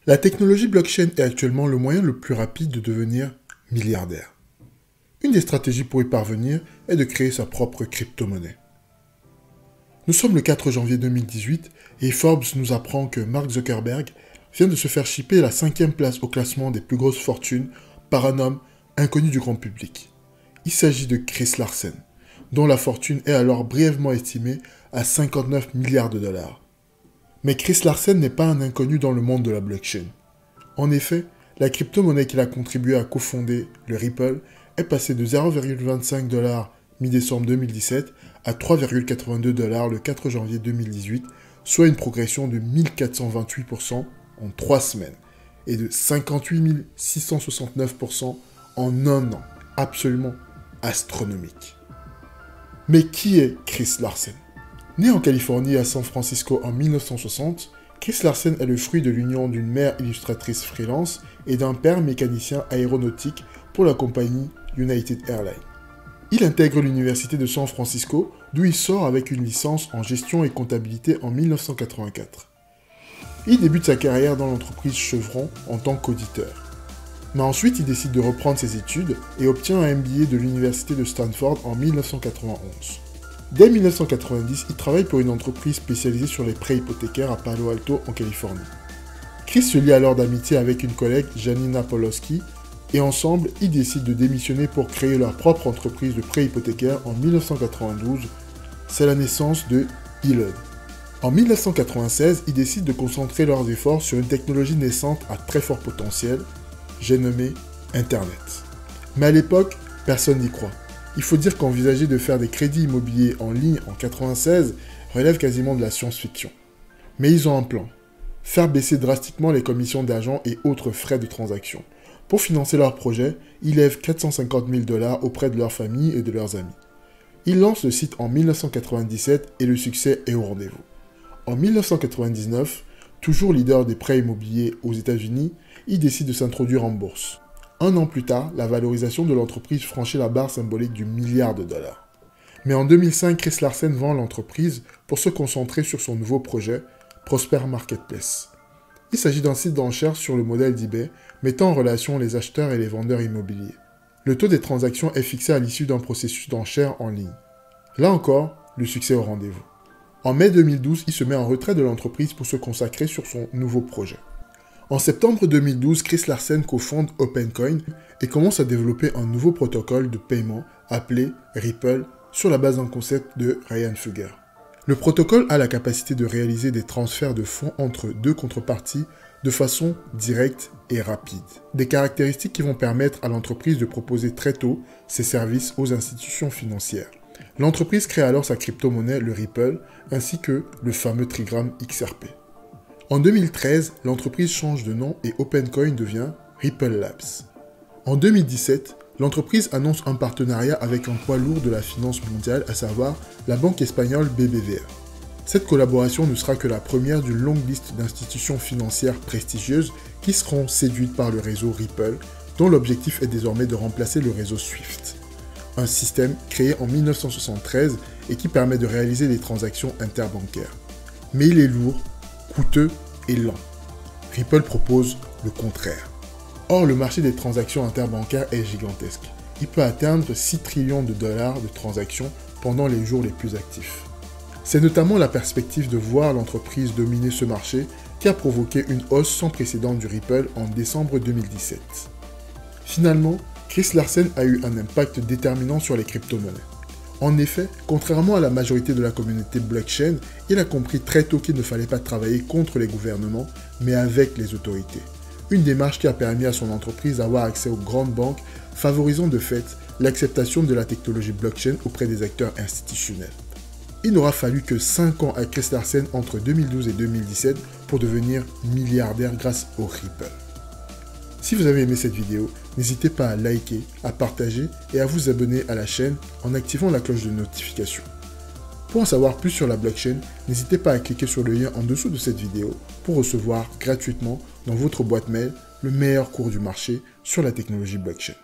La technologie blockchain est actuellement le moyen le plus rapide de devenir milliardaire. Une des stratégies pour y parvenir est de créer sa propre crypto-monnaie. Nous sommes le 4 janvier 2018 et Forbes nous apprend que Mark Zuckerberg vient de se faire chipper la 5e place au classement des plus grosses fortunes par un homme inconnu du grand public. Il s'agit de Chris Larsen, dont la fortune est alors brièvement estimée à 59 milliards de dollars. Mais Chris Larsen n'est pas un inconnu dans le monde de la blockchain. En effet, la crypto-monnaie qu'il a contribué à cofonder, le Ripple, est passée de 0,25 $ mi-décembre 2017 à 3,82 $ le 4 janvier 2018, soit une progression de 1428% en 3 semaines et de 58 669% en un an. Absolument astronomique. Mais qui est Chris Larsen? Né en Californie à San Francisco en 1960, Chris Larsen est le fruit de l'union d'une mère illustratrice freelance et d'un père mécanicien aéronautique pour la compagnie United Airlines. Il intègre l'université de San Francisco, d'où il sort avec une licence en gestion et comptabilité en 1984. Il débute sa carrière dans l'entreprise Chevron en tant qu'auditeur. Mais ensuite, il décide de reprendre ses études et obtient un MBA de l'université de Stanford en 1991. Dès 1990, il travaille pour une entreprise spécialisée sur les prêts hypothécaires à Palo Alto, en Californie. Chris se lie alors d'amitié avec une collègue, Janina Poloski, et ensemble, ils décident de démissionner pour créer leur propre entreprise de prêts hypothécaires en 1992. C'est la naissance de Elon. En 1996, ils décident de concentrer leurs efforts sur une technologie naissante à très fort potentiel, j'ai nommé Internet. Mais à l'époque, personne n'y croit. Il faut dire qu'envisager de faire des crédits immobiliers en ligne en 1996 relève quasiment de la science-fiction. Mais ils ont un plan. Faire baisser drastiquement les commissions d'agents et autres frais de transaction. Pour financer leur projet, ils lèvent 450 000 $ auprès de leur famille et de leurs amis. Ils lancent le site en 1997 et le succès est au rendez-vous. En 1999, toujours leader des prêts immobiliers aux États-Unis, ils décident de s'introduire en bourse. Un an plus tard, la valorisation de l'entreprise franchit la barre symbolique du milliard de dollars. Mais en 2005, Chris Larsen vend l'entreprise pour se concentrer sur son nouveau projet, Prosper Marketplace. Il s'agit d'un site d'enchères sur le modèle d'eBay, mettant en relation les acheteurs et les vendeurs immobiliers. Le taux des transactions est fixé à l'issue d'un processus d'enchères en ligne. Là encore, le succès au rendez-vous. En mai 2012, il se met en retrait de l'entreprise pour se consacrer sur son nouveau projet. En septembre 2012, Chris Larsen cofonde OpenCoin et commence à développer un nouveau protocole de paiement appelé Ripple sur la base d'un concept de Ryan Fugger. Le protocole a la capacité de réaliser des transferts de fonds entre deux contreparties de façon directe et rapide. Des caractéristiques qui vont permettre à l'entreprise de proposer très tôt ses services aux institutions financières. L'entreprise crée alors sa crypto-monnaie, le Ripple, ainsi que le fameux trigramme XRP. En 2013, l'entreprise change de nom et OpenCoin devient Ripple Labs. En 2017, l'entreprise annonce un partenariat avec un poids lourd de la finance mondiale, à savoir la banque espagnole BBVA. Cette collaboration ne sera que la première d'une longue liste d'institutions financières prestigieuses qui seront séduites par le réseau Ripple, dont l'objectif est désormais de remplacer le réseau SWIFT, un système créé en 1973 et qui permet de réaliser des transactions interbancaires. Mais il est lourd, coûteux et lent. Ripple propose le contraire. Or, le marché des transactions interbancaires est gigantesque. Il peut atteindre 6 trillions de dollars de transactions pendant les jours les plus actifs. C'est notamment la perspective de voir l'entreprise dominer ce marché qui a provoqué une hausse sans précédent du Ripple en décembre 2017. Finalement, Chris Larsen a eu un impact déterminant sur les crypto-monnaies. En effet, contrairement à la majorité de la communauté blockchain, il a compris très tôt qu'il ne fallait pas travailler contre les gouvernements, mais avec les autorités. Une démarche qui a permis à son entreprise d'avoir accès aux grandes banques, favorisant de fait l'acceptation de la technologie blockchain auprès des acteurs institutionnels. Il n'aura fallu que 5 ans à Chris Larsen entre 2012 et 2017 pour devenir milliardaire grâce au Ripple. Si vous avez aimé cette vidéo, n'hésitez pas à liker, à partager et à vous abonner à la chaîne en activant la cloche de notification. Pour en savoir plus sur la blockchain, n'hésitez pas à cliquer sur le lien en dessous de cette vidéo pour recevoir gratuitement dans votre boîte mail le meilleur cours du marché sur la technologie blockchain.